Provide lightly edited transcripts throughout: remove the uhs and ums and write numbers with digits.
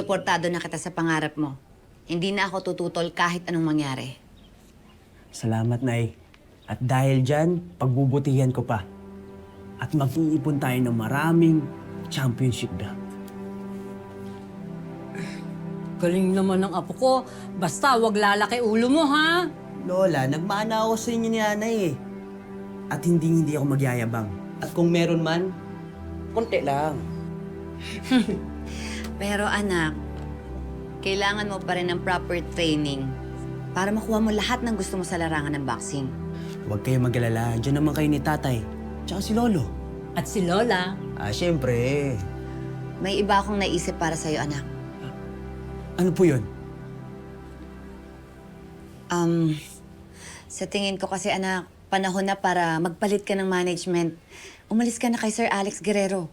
Sinuportado na kita sa pangarap mo. Hindi na ako tututol kahit anong mangyari. Salamat, Nay. At dahil dyan, pagbubutihan ko pa. At mag-iipon tayo ng maraming championship belt. Galing naman ng apo ko. Basta wag lalaki ulo mo, ha? Lola, nagmana ako sa inyo ni Nanay eh. At hindi ako magyayabang. At kung meron man, konti lang. Pero anak, kailangan mo pa rin ng proper training para makuha mo lahat ng gusto mo sa larangan ng boxing. Huwag kayo mag-alala. Diyan naman kayo ni Tatay. Tsaka si Lolo. At si Lola. Siyempre. May iba akong naisip para sa'yo, anak. Ano po yun? Sa tingin ko kasi, anak, panahon na para magpalit ka ng management. Umalis ka na kay Sir Alex Guerrero.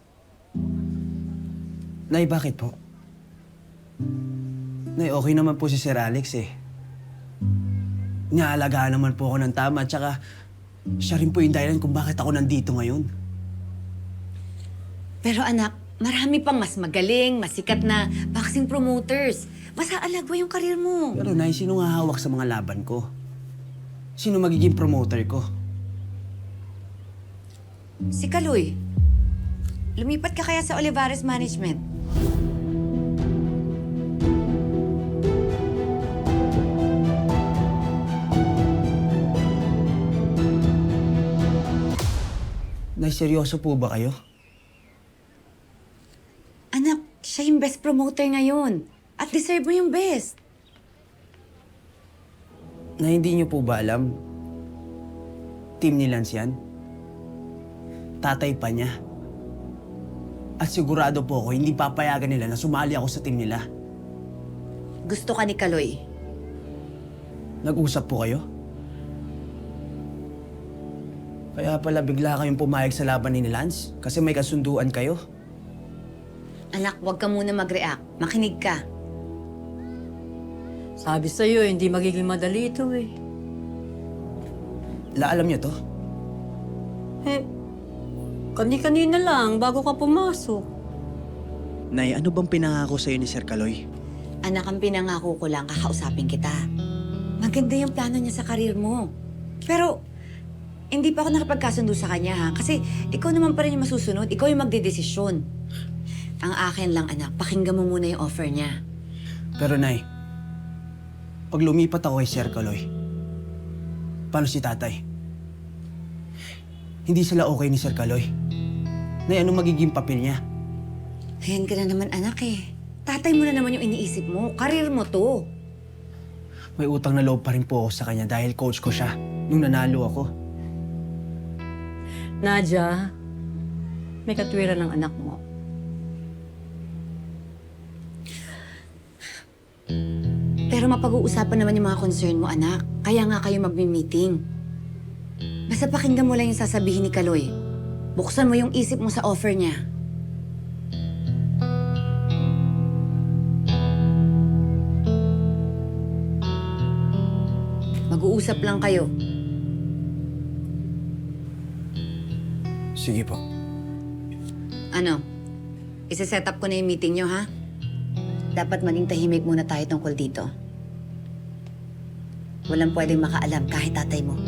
Nay, bakit po? Nay, okay naman po si Sir Alex eh. Niaalagaan naman po ako ng tama, tsaka siya rin po yung dahilan kung bakit ako nandito ngayon. Pero anak, marami pang mas magaling, masikat na boxing promoters. Basta alagwa yung karir mo. Pero Nay, sino nga hawak sa mga laban ko? Sino magiging promoter ko? Si Kaloy. Lumipat ka kaya sa Olivares Management? Nay, seryoso po ba kayo? Anak, siya yung best promoter ngayon. At deserve mo yung best. Na hindi niyo po ba alam? Team ni Lance yan. Tatay pa niya. At sigurado po ako, hindi papayagan nila na sumali ako sa team nila. Gusto ka ni Kaloy. Nag-usap po kayo? Kaya pala bigla kayong pumayag sa laban ni Lance? Kasi may kasunduan kayo? Anak, huwag ka muna mag-react. Makinig ka. Sabi sa'yo, hindi magiging madali ito eh. Alam niyo to? Kani-kanina lang bago ka pumasok. Nay, ano bang pinangako sa'yo ni Sir Kaloy? Anak, ang pinangako ko lang, kakausapin kita. Maganda yung plano niya sa karir mo. Pero, hindi pa ako nakapagkasundo sa kanya, ha? Kasi ikaw naman pa rin yung masusunod. Ikaw yung magdedesisyon. Ang akin lang, anak, pakinggan mo muna yung offer niya. Pero Nay, pag lumipat ako kay Sir Kaloy, paano si Tatay? Hindi sila okay ni Sir Kaloy. Nay, ano magiging papel niya? Ayan ka na naman, anak eh. Tatay mo na naman yung iniisip mo. Karir mo to. May utang na loob pa rin po ako sa kanya dahil coach ko siya nung nanalo ako. Nadia, may katwiran ng anak mo. Pero mapag-uusapan naman yung mga concern mo, anak. Kaya nga kayo magmi-meeting. Basta pakinggan mo lang yung sasabihin ni Kaloy. Buksan mo yung isip mo sa offer niya. Mag-uusap lang kayo. Sige po. Ano? Isa-set up ko na yung meeting nyo, ha? Dapat maging tahimik muna tayo tungkol dito. Walang pwedeng makaalam kahit tatay mo.